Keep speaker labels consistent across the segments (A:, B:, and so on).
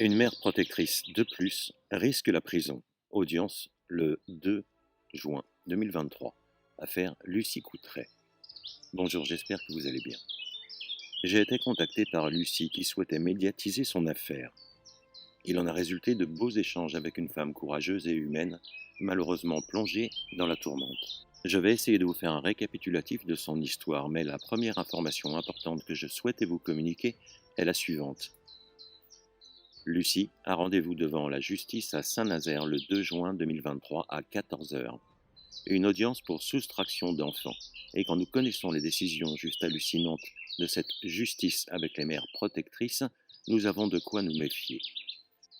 A: Une mère protectrice de plus risque la prison. Audience le 2 juin 2023. Affaire Lucie Coutret. Bonjour, j'espère que vous allez bien. J'ai été contacté par Lucie qui souhaitait médiatiser son affaire. Il en a résulté de beaux échanges avec une femme courageuse et humaine, malheureusement plongée dans la tourmente. Je vais essayer de vous faire un récapitulatif de son histoire, mais la première information importante que je souhaitais vous communiquer est la suivante. Lucie a rendez-vous devant la justice à Saint-Nazaire le 2 juin 2023 à 14 heures. Une audience pour soustraction d'enfants. Et quand nous connaissons les décisions juste hallucinantes de cette justice avec les mères protectrices, nous avons de quoi nous méfier.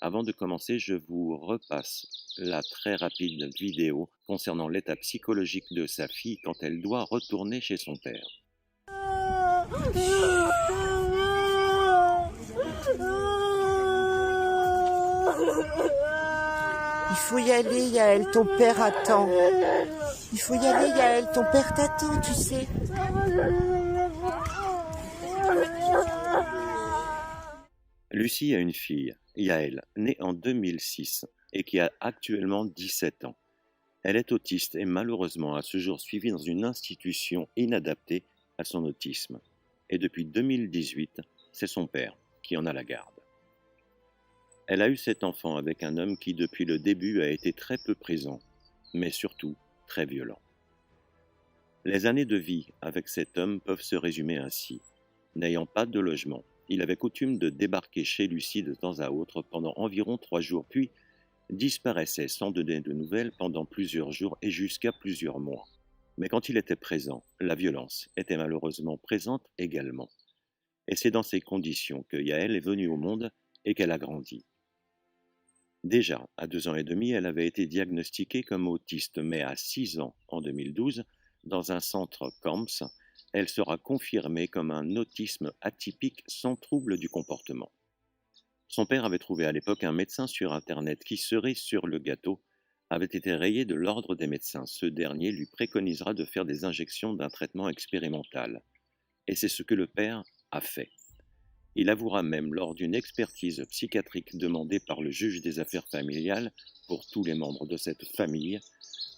A: Avant de commencer, je vous repasse la très rapide vidéo concernant l'état psychologique de sa fille quand elle doit retourner chez son père.
B: Il faut y aller, Yaël, ton père attend. Il faut y aller, Yaël, ton père t'attend, tu sais.
A: Lucie a une fille, Yaël, née en 2006 et qui a actuellement 17 ans. Elle est autiste et malheureusement à ce jour suivie dans une institution inadaptée à son autisme. Et depuis 2018, c'est son père qui en a la garde. Elle a eu cet enfant avec un homme qui depuis le début a été très peu présent, mais surtout très violent. Les années de vie avec cet homme peuvent se résumer ainsi. N'ayant pas de logement, il avait coutume de débarquer chez Lucie de temps à autre pendant environ 3 jours, puis disparaissait sans donner de nouvelles pendant plusieurs jours et jusqu'à plusieurs mois. Mais quand il était présent, la violence était malheureusement présente également. Et c'est dans ces conditions que Yaël est venue au monde et qu'elle a grandi. Déjà, à 2 ans et demi, elle avait été diagnostiquée comme autiste, mais à 6 ans, en 2012, dans un centre CAMPS, elle sera confirmée comme un autisme atypique sans trouble du comportement. Son père avait trouvé à l'époque un médecin sur Internet qui, cerise sur le gâteau, avait été rayé de l'ordre des médecins. Ce dernier lui préconisera de faire des injections d'un traitement expérimental. Et c'est ce que le père a fait. Il avouera même lors d'une expertise psychiatrique demandée par le juge des affaires familiales pour tous les membres de cette famille,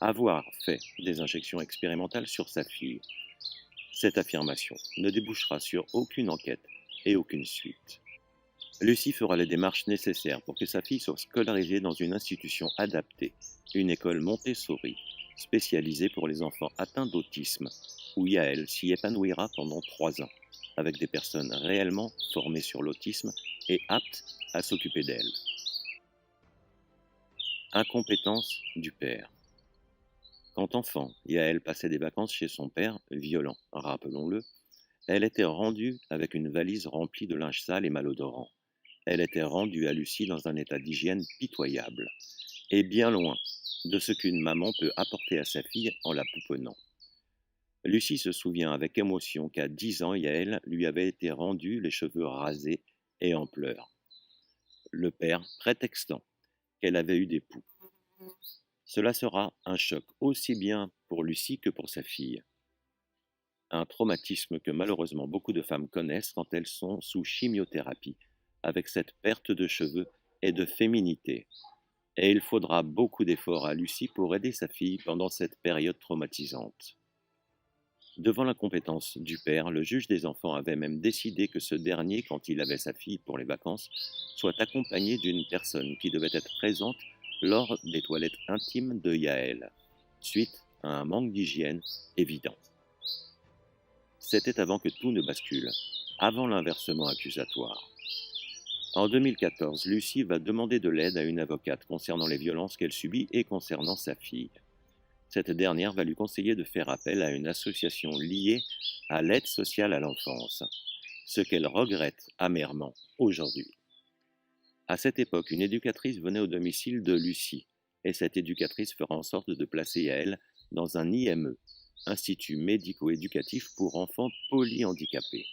A: avoir fait des injections expérimentales sur sa fille. Cette affirmation ne débouchera sur aucune enquête et aucune suite. Lucie fera les démarches nécessaires pour que sa fille soit scolarisée dans une institution adaptée, une école Montessori, spécialisée pour les enfants atteints d'autisme, où Yaël s'y épanouira pendant 3 ans, avec des personnes réellement formées sur l'autisme et aptes à s'occuper d'elle. Incompétence du père. Quand enfant, Yaël passait des vacances chez son père, violent, rappelons-le, elle était rendue avec une valise remplie de linge sale et malodorant. Elle était rendue à Lucie dans un état d'hygiène pitoyable, et bien loin de ce qu'une maman peut apporter à sa fille en la pouponnant. Lucie se souvient avec émotion qu'à 10 ans, Yaël lui avait été rendue les cheveux rasés et en pleurs. Le père prétextant qu'elle avait eu des poux. Cela sera un choc aussi bien pour Lucie que pour sa fille. Un traumatisme que malheureusement beaucoup de femmes connaissent quand elles sont sous chimiothérapie, avec cette perte de cheveux et de féminité. Et il faudra beaucoup d'efforts à Lucie pour aider sa fille pendant cette période traumatisante. Devant l'incompétence du père, le juge des enfants avait même décidé que ce dernier, quand il avait sa fille pour les vacances, soit accompagné d'une personne qui devait être présente lors des toilettes intimes de Yaël, suite à un manque d'hygiène évident. C'était avant que tout ne bascule, avant l'inversement accusatoire. En 2014, Lucie va demander de l'aide à une avocate concernant les violences qu'elle subit et concernant sa fille. Cette dernière va lui conseiller de faire appel à une association liée à l'aide sociale à l'enfance, ce qu'elle regrette amèrement aujourd'hui. À cette époque, une éducatrice venait au domicile de Lucie, et cette éducatrice fera en sorte de placer Yaël dans un IME, Institut médico-éducatif pour enfants polyhandicapés,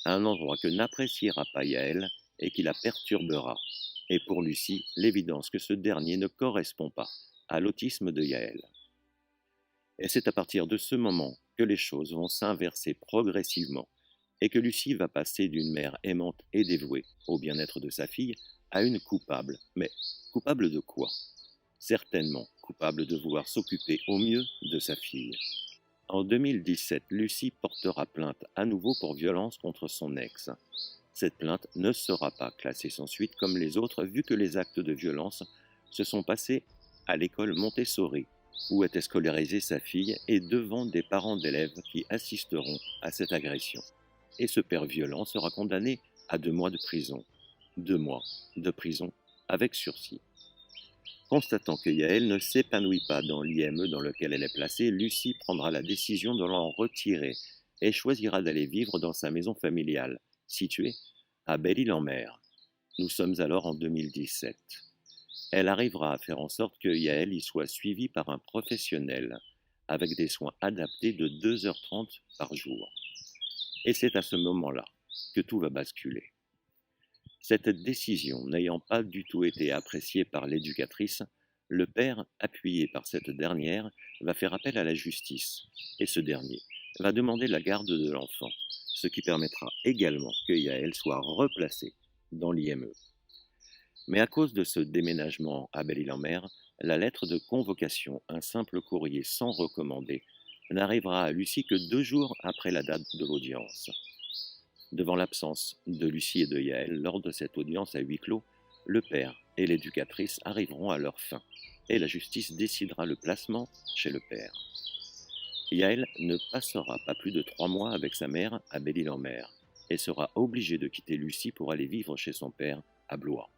A: un endroit que n'appréciera pas Yaël et qui la perturbera, et pour Lucie, l'évidence que ce dernier ne correspond pas à l'autisme de Yaël. Et c'est à partir de ce moment que les choses vont s'inverser progressivement et que Lucie va passer d'une mère aimante et dévouée au bien-être de sa fille à une coupable. Mais coupable de quoi? Certainement coupable de vouloir s'occuper au mieux de sa fille. En 2017, Lucie portera plainte à nouveau pour violence contre son ex. Cette plainte ne sera pas classée sans suite comme les autres vu que les actes de violence se sont passés à l'école Montessori, où était scolarisée sa fille et devant des parents d'élèves qui assisteront à cette agression. Et ce père violent sera condamné à 2 mois de prison. 2 mois de prison avec sursis. Constatant que Yaël ne s'épanouit pas dans l'IME dans lequel elle est placée, Lucie prendra la décision de l'en retirer et choisira d'aller vivre dans sa maison familiale, située à Belle-Île-en-Mer. Nous sommes alors en 2017. Elle arrivera à faire en sorte que Yaël y soit suivie par un professionnel, avec des soins adaptés de 2h30 par jour. Et c'est à ce moment-là que tout va basculer. Cette décision n'ayant pas du tout été appréciée par l'éducatrice, le père, appuyé par cette dernière, va faire appel à la justice, et ce dernier va demander la garde de l'enfant, ce qui permettra également que Yaël soit replacée dans l'IME. Mais à cause de ce déménagement à Belle-Île-en-Mer, la lettre de convocation, un simple courrier sans recommandé, n'arrivera à Lucie que 2 jours après la date de l'audience. Devant l'absence de Lucie et de Yaël lors de cette audience à huis clos, le père et l'éducatrice arriveront à leur fin, et la justice décidera le placement chez le père. Yaël ne passera pas plus de 3 mois avec sa mère à Belle-Île-en-Mer, et sera obligée de quitter Lucie pour aller vivre chez son père à Blois,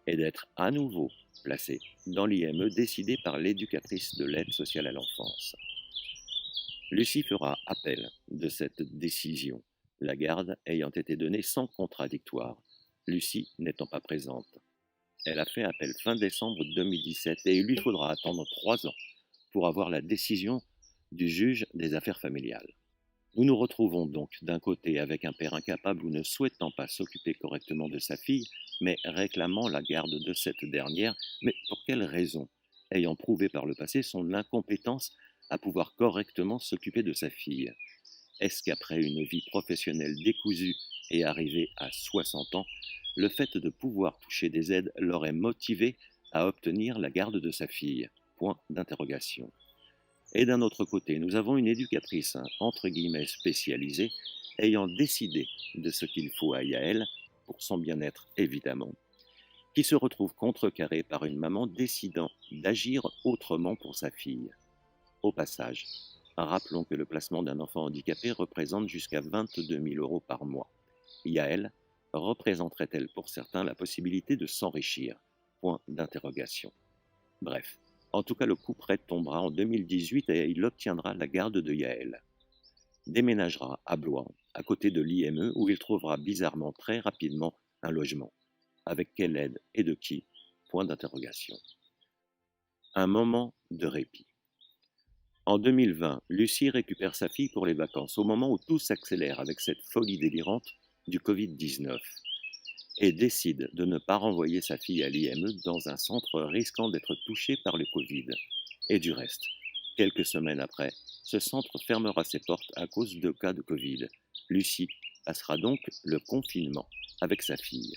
A: et d'être à nouveau placée dans l'IME décidé par l'éducatrice de l'aide sociale à l'enfance. Lucie fera appel de cette décision, la garde ayant été donnée sans contradictoire, Lucie n'étant pas présente. Elle a fait appel fin décembre 2017 et il lui faudra attendre 3 ans pour avoir la décision du juge des affaires familiales. Nous nous retrouvons donc d'un côté avec un père incapable ou ne souhaitant pas s'occuper correctement de sa fille, mais réclamant la garde de cette dernière, mais pour quelle raison? Ayant prouvé par le passé son incompétence à pouvoir correctement s'occuper de sa fille. Est-ce qu'après une vie professionnelle décousue et arrivée à 60 ans, le fait de pouvoir toucher des aides l'aurait motivé à obtenir la garde de sa fille? Point d'interrogation. Et d'un autre côté, nous avons une éducatrice, entre guillemets spécialisée, ayant décidé de ce qu'il faut à Yaël, pour son bien-être évidemment, qui se retrouve contrecarrée par une maman décidant d'agir autrement pour sa fille. Au passage, rappelons que le placement d'un enfant handicapé représente jusqu'à 22 000 € par mois. Yaël représenterait-elle pour certains la possibilité de s'enrichir? Point d'interrogation. Bref, en tout cas le coup près tombera en 2018 et il obtiendra la garde de Yaël. Déménagera à Blois, à côté de l'IME, où il trouvera bizarrement très rapidement un logement. Avec quelle aide et de qui? Point d'interrogation. Un moment de répit. En 2020, Lucie récupère sa fille pour les vacances, au moment où tout s'accélère avec cette folie délirante du Covid-19, et décide de ne pas renvoyer sa fille à l'IME dans un centre risquant d'être touché par le Covid. Et du reste, quelques semaines après, ce centre fermera ses portes à cause de cas de Covid. Lucie passera donc le confinement avec sa fille,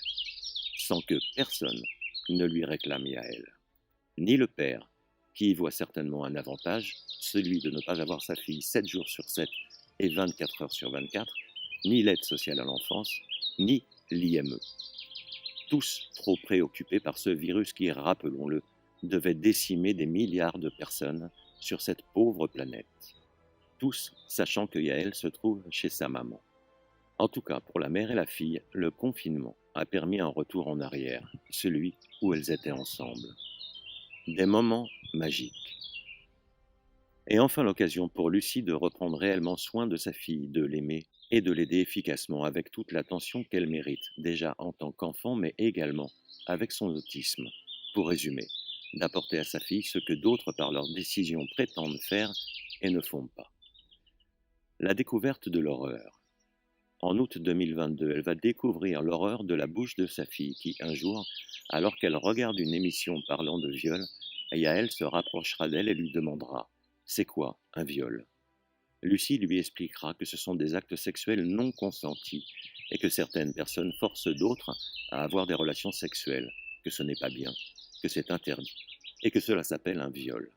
A: sans que personne ne lui réclame Yaël. Ni le père, qui y voit certainement un avantage, celui de ne pas avoir sa fille 7 jours sur 7 et 24 heures sur 24, ni l'aide sociale à l'enfance, ni l'IME. Tous trop préoccupés par ce virus qui, rappelons-le, devait décimer des milliards de personnes sur cette pauvre planète. Tous sachant que Yaël se trouve chez sa maman. En tout cas, pour la mère et la fille, le confinement a permis un retour en arrière, celui où elles étaient ensemble. Des moments magiques. Et enfin l'occasion pour Lucie de reprendre réellement soin de sa fille, de l'aimer et de l'aider efficacement avec toute l'attention qu'elle mérite, déjà en tant qu'enfant, mais également avec son autisme. Pour résumer, d'apporter à sa fille ce que d'autres par leurs décisions prétendent faire et ne font pas. La découverte de l'horreur. En août 2022, elle va découvrir l'horreur de la bouche de sa fille qui, un jour, alors qu'elle regarde une émission parlant de viol, Yaël se rapprochera d'elle et lui demandera « C'est quoi un viol ?» Lucie lui expliquera que ce sont des actes sexuels non consentis et que certaines personnes forcent d'autres à avoir des relations sexuelles, que ce n'est pas bien, que c'est interdit et que cela s'appelle un viol.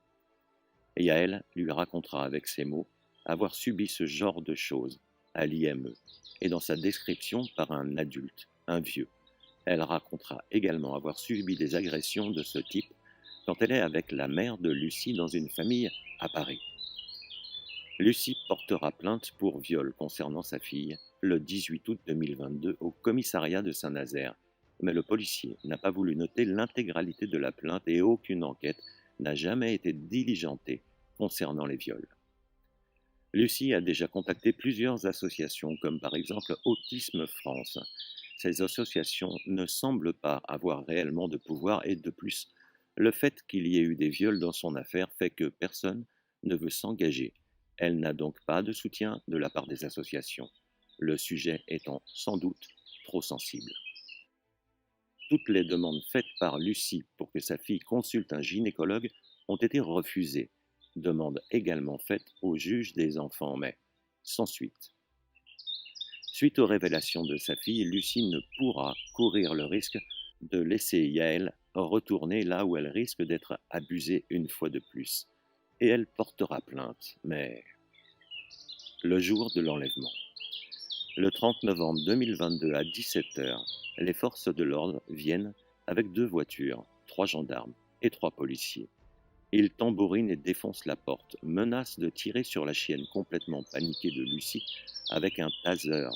A: Et Yael lui racontera avec ces mots avoir subi ce genre de choses à l'IME et dans sa description par un adulte, un vieux. Elle racontera également avoir subi des agressions de ce type quand elle est avec la mère de Lucie dans une famille à Paris. Lucie portera plainte pour viol concernant sa fille le 18 août 2022 au commissariat de Saint-Nazaire, mais le policier n'a pas voulu noter l'intégralité de la plainte et aucune enquête n'a jamais été diligentée concernant les viols. Lucie a déjà contacté plusieurs associations, comme par exemple Autisme France. Ces associations ne semblent pas avoir réellement de pouvoir et de plus, le fait qu'il y ait eu des viols dans son affaire fait que personne ne veut s'engager. Elle n'a donc pas de soutien de la part des associations, le sujet étant sans doute trop sensible. Toutes les demandes faites par Lucie pour que sa fille consulte un gynécologue ont été refusées. Demande également faite au juge des enfants, mais sans suite. Suite aux révélations de sa fille, Lucie ne pourra courir le risque de laisser Yael retourner là où elle risque d'être abusée une fois de plus. Et elle portera plainte, mais le jour de l'enlèvement. Le 30 novembre 2022 à 17h, les forces de l'ordre viennent avec 2 voitures, 3 gendarmes et 3 policiers. Ils tambourinent et défoncent la porte, menacent de tirer sur la chienne complètement paniquée de Lucie avec un taser.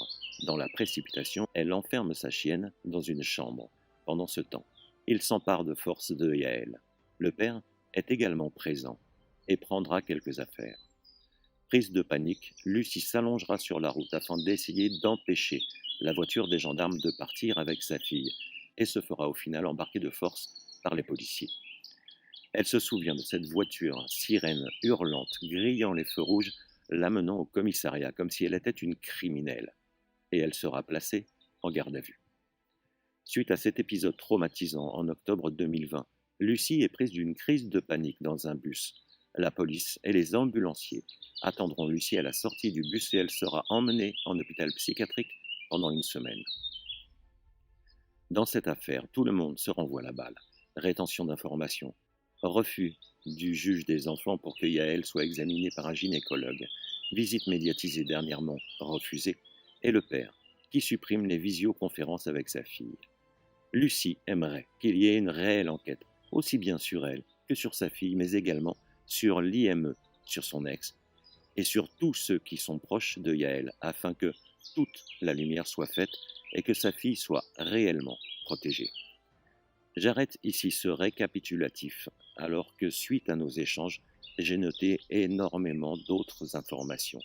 A: Dans la précipitation, elle enferme sa chienne dans une chambre. Pendant ce temps, il s'empare de force de Yael. Le père est également présent et prendra quelques affaires. Prise de panique, Lucie s'allongera sur la route afin d'essayer d'empêcher la voiture des gendarmes de partir avec sa fille et se fera au final embarquer de force par les policiers. Elle se souvient de cette voiture, sirène hurlante, grillant les feux rouges, l'amenant au commissariat comme si elle était une criminelle. Et elle sera placée en garde à vue. Suite à cet épisode traumatisant en octobre 2020, Lucie est prise d'une crise de panique dans un bus. La police et les ambulanciers attendront Lucie à la sortie du bus et elle sera emmenée en hôpital psychiatrique pendant une semaine. Dans cette affaire, tout le monde se renvoie la balle. Rétention d'informations, refus du juge des enfants pour que Yael soit examinée par un gynécologue, visite médiatisée dernièrement refusée, et le père qui supprime les visioconférences avec sa fille. Lucie aimerait qu'il y ait une réelle enquête, aussi bien sur elle que sur sa fille, mais également sur l'IME, sur son ex, et sur tous ceux qui sont proches de Yael, afin que toute la lumière soit faite et que sa fille soit réellement protégée. J'arrête ici ce récapitulatif, alors que suite à nos échanges, j'ai noté énormément d'autres informations.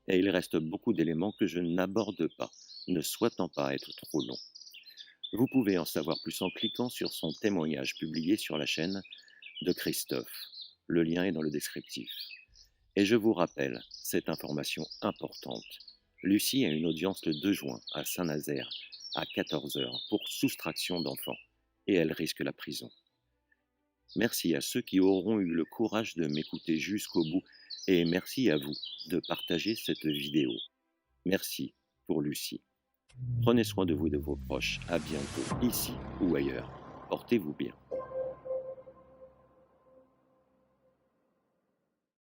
A: Et il reste beaucoup d'éléments que je n'aborde pas, ne souhaitant pas être trop long. Vous pouvez en savoir plus en cliquant sur son témoignage publié sur la chaîne de Christophe. Le lien est dans le descriptif. Et je vous rappelle cette information importante. Lucie a une audience le 2 juin à Saint-Nazaire à 14h pour soustraction d'enfants et elle risque la prison. Merci à ceux qui auront eu le courage de m'écouter jusqu'au bout et merci à vous de partager cette vidéo. Merci pour Lucie. Prenez soin de vous et de vos proches. À bientôt, ici ou ailleurs. Portez-vous bien.